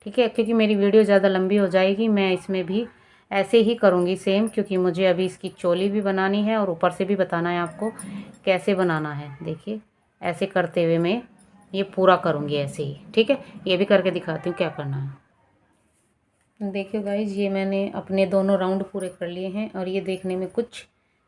ठीक है, क्योंकि मेरी वीडियो ज़्यादा लंबी हो जाएगी मैं इसमें भी ऐसे ही करूँगी सेम, क्योंकि मुझे अभी इसकी चोली भी बनानी है और ऊपर से भी बताना है आपको कैसे बनाना है। देखिए ऐसे करते हुए मैं ये पूरा करूँगी ऐसे ही। ठीक है, ये भी करके दिखाती हूँ क्या करना है। देखिए गाइज ये मैंने अपने दोनों राउंड पूरे कर लिए हैं और ये देखने में कुछ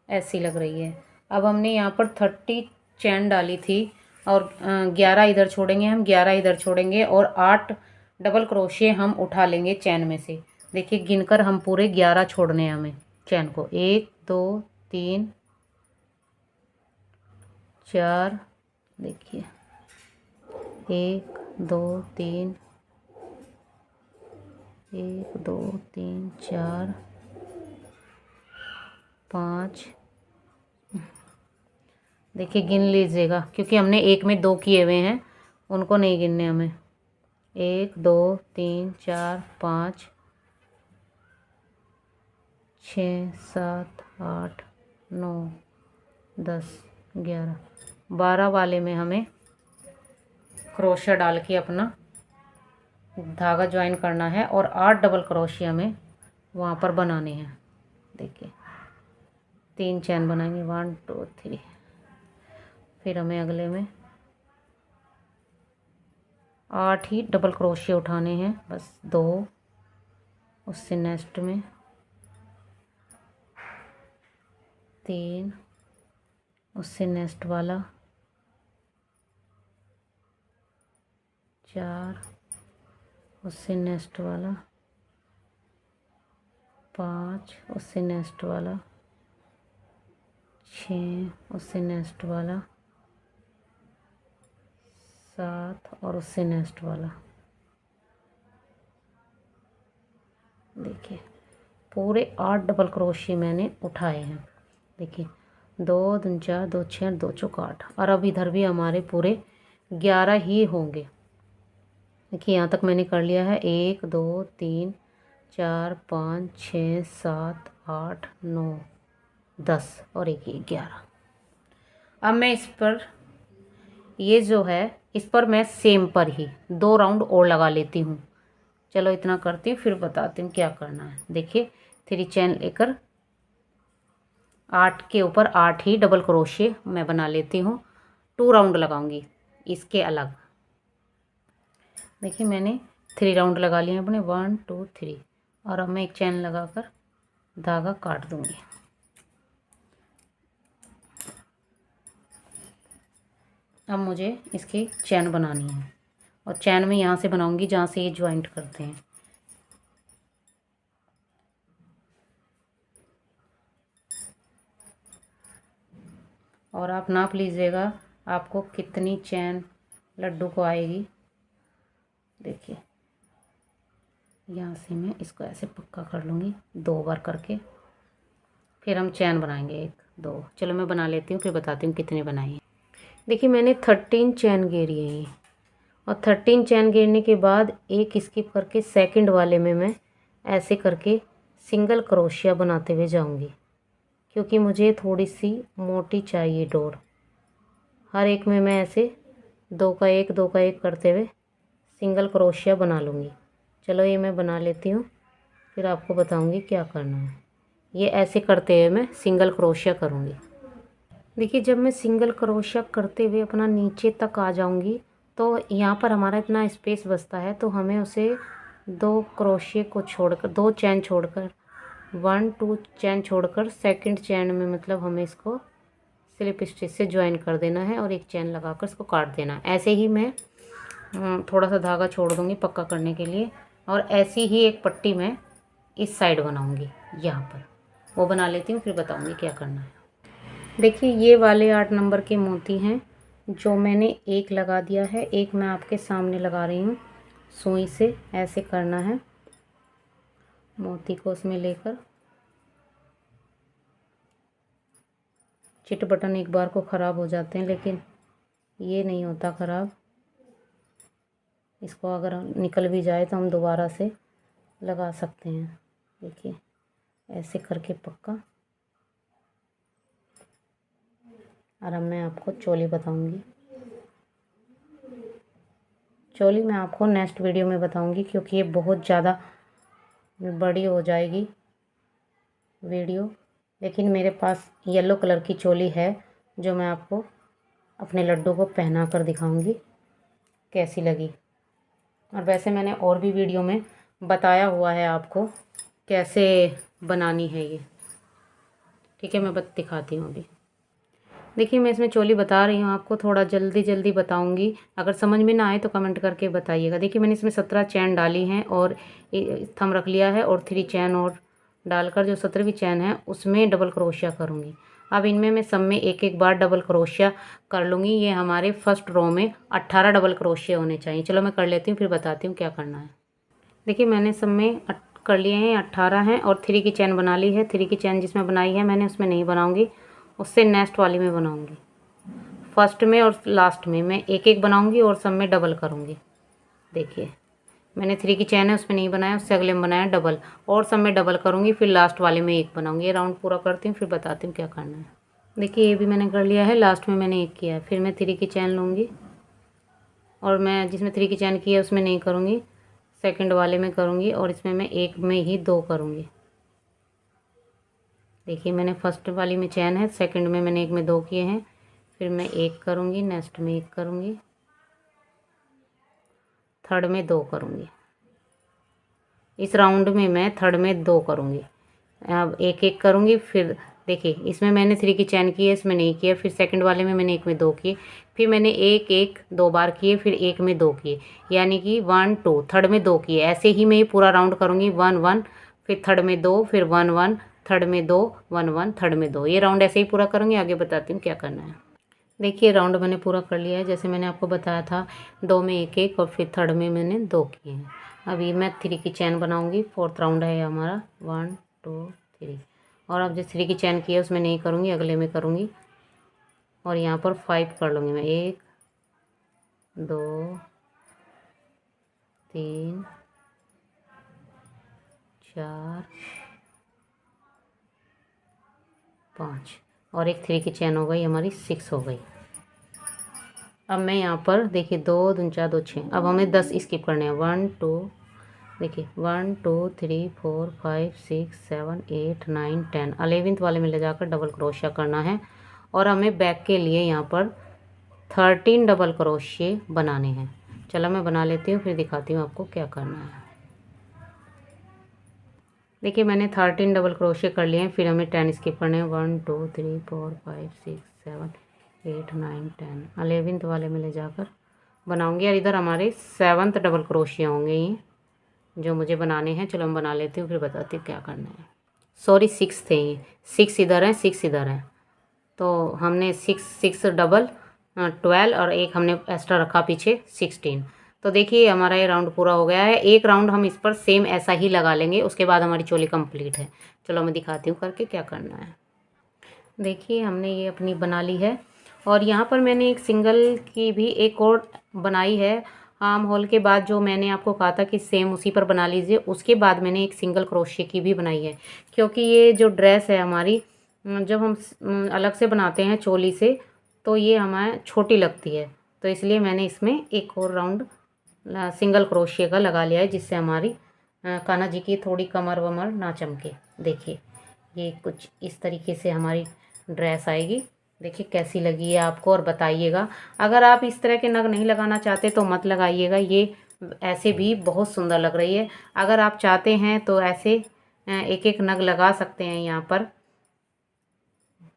ऐसी लग रही है। अब हमने यहाँ पर 30 चैन डाली थी और 11 इधर छोड़ेंगे हम, 11 इधर छोड़ेंगे और 8 डबल क्रोशिये हम उठा लेंगे चैन में से। देखिए गिनकर हम पूरे 11 छोड़ने हैं हमें चैन को, 1 2 3 4, देखिए 1 2 3 1 2 3 4 5, देखिए गिन लीजिएगा क्योंकि हमने एक में 2 किए हुए हैं, उनको नहीं गिनने हमें। 1 2 3 4 5 6 7 8 9 10 11 12 वाले में हमें क्रोशिया डाल के अपना धागा ज्वाइन करना है और 8 डबल क्रोशिया हमें वहाँ पर बनाने हैं। देखिए 3 चैन बनाएंगे 1 2 3, फिर हमें अगले में 8 ही डबल क्रोशिया उठाने हैं, बस 2, उससे नेक्स्ट में 3, उससे नेक्स्ट वाला 4, उससे नेक्स्ट वाला 5, उससे नेक्स्ट वाला 6, उससे नेक्स्ट वाला 7 और उससे नेक्स्ट वाला। देखिए पूरे 8 डबल क्रोशिये मैंने उठाए हैं। देखिए 2 दूनी 4 2 6 2 चौक 8, और अब इधर भी हमारे पूरे 11 ही होंगे। देखिए यहाँ तक मैंने कर लिया है, 1 2 3 4 5 6 7 8 9 10 और एक 11। अब मैं इस पर ये जो है इस पर मैं सेम पर ही 2 राउंड और लगा लेती हूँ। चलो इतना करती हूँ फिर बताती हूँ क्या करना है। देखिए 3 चैन लेकर 8 के ऊपर 8 ही डबल क्रोशिये मैं बना लेती हूँ। 2 राउंड लगाऊंगी इसके अलग। देखिए मैंने 3 राउंड लगा लिए अपने 1 2 3, और अब मैं एक चैन लगाकर धागा काट दूंगी। अब मुझे इसकी चैन बनानी है और चैन में यहाँ से बनाऊंगी जहाँ से ये ज्वाइंट करते हैं। और आप नाप लीजिएगा आपको कितनी चैन लड्डू को आएगी। देखिए यहाँ से मैं इसको ऐसे पक्का कर लूँगी 2 बार करके, फिर हम चैन बनाएंगे 1 2। चलो मैं बना लेती हूँ फिर बताती हूँ कितने बनाए हैं। देखिए मैंने 13 चैन घेरी है और 13 चैन घेरने के बाद एक स्किप करके सेकंड वाले में मैं ऐसे करके सिंगल क्रोशिया बनाते हुए जाऊंगी, क्योंकि मुझे थोड़ी सी मोटी चाहिए डोर। हर एक में मैं ऐसे 2 का 1 2 का 1 करते हुए सिंगल क्रोशिया बना लूँगी। चलो ये मैं बना लेती हूँ, फिर आपको बताऊँगी क्या करना है। ये ऐसे करते हुए मैं सिंगल क्रोशिया करूँगी। देखिए, जब मैं सिंगल क्रोशिया करते हुए अपना नीचे तक आ जाऊँगी तो यहाँ पर हमारा इतना स्पेस बचता है, तो हमें उसे 2 क्रोशिया को छोड़कर 2 चैन छोड़कर 1 2 चैन छोड़कर सेकंड चैन में मतलब हमें इसको स्लिप स्टिच से ज्वाइन कर देना है और एक चैन लगाकर इसको काट देना है। ऐसे ही मैं थोड़ा सा धागा छोड़ दूँगी पक्का करने के लिए, और ऐसी ही एक पट्टी मैं इस साइड बनाऊँगी। यहाँ पर वो बना लेती हूँ, फिर बताऊँगी क्या करना है। देखिए, ये वाले 8 नंबर के मोती हैं जो मैंने एक लगा दिया है, एक मैं आपके सामने लगा रही हूँ। सुई से ऐसे करना है, मोती को उसमें लेकर। चिट बटन एक बार को ख़राब हो जाते हैं, लेकिन ये नहीं होता ख़राब। इसको अगर निकल भी जाए तो हम दोबारा से लगा सकते हैं। देखिए, ऐसे करके पक्का। और अब मैं आपको चोली बताऊंगी। चोली मैं आपको नेक्स्ट वीडियो में बताऊंगी, क्योंकि ये बहुत ज़्यादा बड़ी हो जाएगी वीडियो। लेकिन मेरे पास येलो कलर की चोली है जो मैं आपको अपने लड्डू को पहना कर दिखाऊंगी कैसी लगी। और वैसे मैंने और भी वीडियो में बताया हुआ है आपको कैसे बनानी है ये। ठीक है, मैं दिखाती हूँ अभी। देखिए, मैं इसमें चोली बता रही हूँ आपको, थोड़ा जल्दी जल्दी बताऊँगी। अगर समझ में ना आए तो कमेंट करके बताइएगा। देखिए, मैंने इसमें 17 चैन डाली हैं और थंब रख लिया है, और 3 चैन और डालकर जो 17वीं चैन है उसमें डबल क्रोशिया करूँगी। अब इनमें मैं सब में एक एक बार डबल क्रोशिया कर लूँगी। ये हमारे फर्स्ट रो में 18 डबल क्रोशिया होने चाहिए। चलो मैं कर लेती हूँ, फिर बताती हूँ क्या करना है। देखिए, मैंने सब में कर लिए हैं, 18 हैं, और 3 की चैन बना ली है। 3 की चैन जिसमें बनाई है मैंने उसमें नहीं बनाऊँगी, उससे नेक्स्ट वाली में बनाऊँगी। फर्स्ट में और लास्ट में मैं एक एक बनाऊँगी और सब में डबल करूँगी। देखिए, मैंने 3 की चैन है उसमें नहीं बनाया, उससे अगले में बनाया डबल, और सब में डबल करूँगी, फिर लास्ट वाले में एक बनाऊँगी। ये राउंड पूरा करती हूँ, फिर बताती हूँ क्या करना है। देखिए, ये भी मैंने कर लिया है, लास्ट में मैंने एक किया है। फिर मैं 3 की चैन लूँगी, और मैं जिसमें 3 की चैन की है उसमें नहीं करूँगी, सेकंड वाले में करूँगी, और इसमें मैं एक में ही 2 करूँगी। देखिए, मैंने फर्स्ट वाली में चैन है, सेकंड में मैंने एक में 2 किए हैं, फिर मैं एक करूँगी, नेक्स्ट में एक करूँगी, थर्ड में 2 करूँगी। इस राउंड में मैं थर्ड में 2 करूँगी। अब एक एक करूँगी। फिर देखिए, इसमें मैंने 3 की चैन की है, इसमें नहीं किया। फिर सेकंड वाले में मैंने एक में 2 किए, फिर मैंने एक एक 2 बार किए, फिर एक में 2 किए, यानी कि 1 2, थर्ड में 2 किए। ऐसे ही मैं ये पूरा राउंड करूँगी। 1 1, फिर थर्ड में 2, फिर 1 1, थर्ड में 2, 1 1, थर्ड में 2। ये राउंड ऐसे ही पूरा करूँगी। आगे बताती हूँ क्या करना है। देखिए, राउंड मैंने पूरा कर लिया है, जैसे मैंने आपको बताया था। 2 में एक एक, और फिर थर्ड में मैंने 2 किए हैं। अभी मैं 3 की चैन बनाऊंगी। फोर्थ राउंड है हमारा। 1 2 3। और अब जो 3 की चैन की है उसमें नहीं करूँगी, अगले में करूँगी, और यहाँ पर 5 कर लूँगी मैं। 1 2 3 4 5, और एक 3 की चैन हो गई हमारी, 6 हो गई। अब मैं यहाँ पर देखिए 2 2 4 2 6, अब हमें 10 स्किप करने हैं। 1 2, देखिए 1 2 3 4 5 6 7 8 9 10, 11th वाले में ले जाकर डबल क्रोशिया करना है। और हमें बैक के लिए यहाँ पर 13 डबल क्रोशिये बनाने हैं। चलो मैं बना लेती हूँ, फिर दिखाती हूँ आपको क्या करना है। देखिए, मैंने 13 डबल क्रोशिये कर लिए हैं, फिर हमें 10 स्किप करने हैं। 1 2 3 4 5 6 7 8 9 10, 11th वाले में ले जाकर बनाऊंगी। और इधर हमारे 7th डबल क्रोशिया होंगे ये जो मुझे बनाने हैं। चलो मैं बना लेती हूँ, फिर बताती हूँ क्या करना है। सॉरी, 6 थे ये, 6 इधर हैं, 6 इधर हैं। तो हमने 6 डबल 12, और एक हमने एक्स्ट्रा रखा पीछे 16। तो देखिए, हमारा ये राउंड पूरा हो गया है। एक राउंड हम इस पर सेम ऐसा ही लगा लेंगे, उसके बाद हमारी चोली कंप्लीट है। चलो मैं दिखाती हूँ करके क्या करना है। देखिए, हमने ये अपनी बना ली है, और यहाँ पर मैंने एक सिंगल की भी एक और बनाई है, आर्म होल के बाद जो मैंने आपको कहा था कि सेम उसी पर बना लीजिए, उसके बाद मैंने एक सिंगल क्रोशिया की भी बनाई है, क्योंकि ये जो ड्रेस है हमारी जब हम अलग से बनाते हैं चोली से तो ये हमें छोटी लगती है, तो इसलिए मैंने इसमें एक और राउंड सिंगल क्रोशिया का लगा लिया है, जिससे हमारी कान्हा जी की थोड़ी कमर वमर ना चमके। देखिए ये कुछ इस तरीके से हमारी ड्रेस आएगी। देखिए कैसी लगी है आपको और बताइएगा। अगर आप इस तरह के नग नहीं लगाना चाहते तो मत लगाइएगा, ये ऐसे भी बहुत सुंदर लग रही है। अगर आप चाहते हैं तो ऐसे एक एक नग लगा सकते हैं यहाँ पर,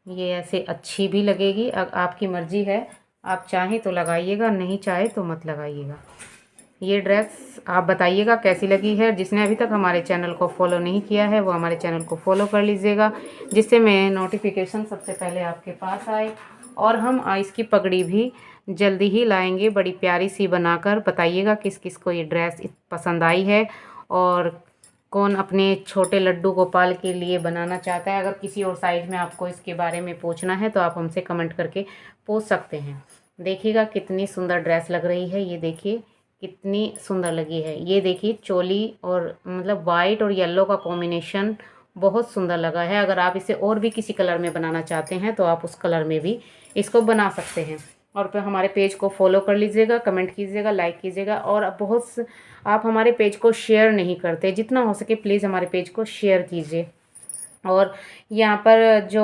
ये ऐसे अच्छी भी लगेगी। आपकी मर्ज़ी है, आप चाहें तो लगाइएगा, नहीं चाहे तो मत लगाइएगा। ये ड्रेस आप बताइएगा कैसी लगी है। जिसने अभी तक हमारे चैनल को फॉलो नहीं किया है वो हमारे चैनल को फॉलो कर लीजिएगा, जिससे मैं नोटिफिकेशन सबसे पहले आपके पास आए। और हम इसकी पगड़ी भी जल्दी ही लाएंगे, बड़ी प्यारी सी बनाकर। बताइएगा किस किस को ये ड्रेस पसंद आई है और कौन अपने छोटे लड्डू गोपाल के लिए बनाना चाहता है। अगर किसी और साइज में आपको इसके बारे में पूछना है तो आप हमसे कमेंट करके पूछ सकते हैं। देखिएगा कितनी सुंदर ड्रेस लग रही है, ये देखिए कितनी सुंदर लगी है। ये देखिए चोली और मतलब वाइट और येलो का कॉम्बिनेशन बहुत सुंदर लगा है। अगर आप इसे और भी किसी कलर में बनाना चाहते हैं तो आप उस कलर में भी इसको बना सकते हैं। और फिर हमारे पेज को फॉलो कर लीजिएगा, कमेंट कीजिएगा, लाइक कीजिएगा। और आप हमारे पेज को शेयर नहीं करते, जितना हो सके प्लीज़ हमारे पेज को शेयर कीजिए। और यहाँ पर जो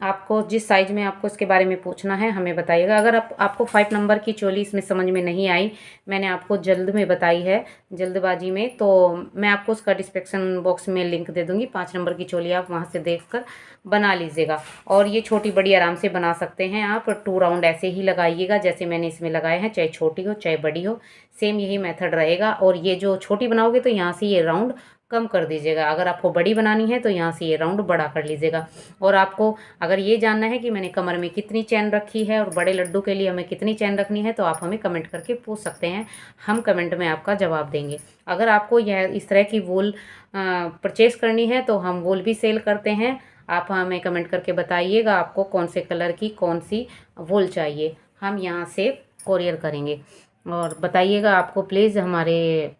आपको जिस साइज़ में आपको इसके बारे में पूछना है हमें बताइएगा। अगर आपको 5 नंबर की चोली इसमें समझ में नहीं आई, मैंने आपको जल्द में बताई है, जल्दबाजी में, तो मैं आपको उसका डिस्क्रिप्शन बॉक्स में लिंक दे दूँगी। 5 नंबर की चोली आप वहाँ से देखकर बना लीजिएगा। और ये छोटी बड़ी आराम से बना सकते हैं आप। 2 राउंड ऐसे ही लगाइएगा जैसे मैंने इसमें लगाए हैं, चाहे छोटी हो चाहे बड़ी हो, सेम यही मेथड रहेगा। और ये जो छोटी बनाओगे तो यहाँ से ये राउंड कम कर दीजिएगा, अगर आपको बड़ी बनानी है तो यहाँ से ये राउंड बड़ा कर लीजिएगा। और आपको अगर ये जानना है कि मैंने कमर में कितनी चैन रखी है और बड़े लड्डू के लिए हमें कितनी चैन रखनी है, तो आप हमें कमेंट करके पूछ सकते हैं, हम कमेंट में आपका जवाब देंगे। अगर आपको यह इस तरह की वूल परचेस करनी है तो हम वूल भी सेल करते हैं। आप हमें कमेंट करके बताइएगा आपको कौन से कलर की कौन सी वूल चाहिए, हम यहाँ से कोरियर करेंगे। और बताइएगा आपको प्लीज़ हमारे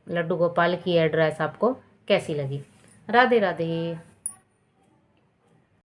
लड्डू गोपाल की एड्रेस आपको कैसी लगी। राधे राधे।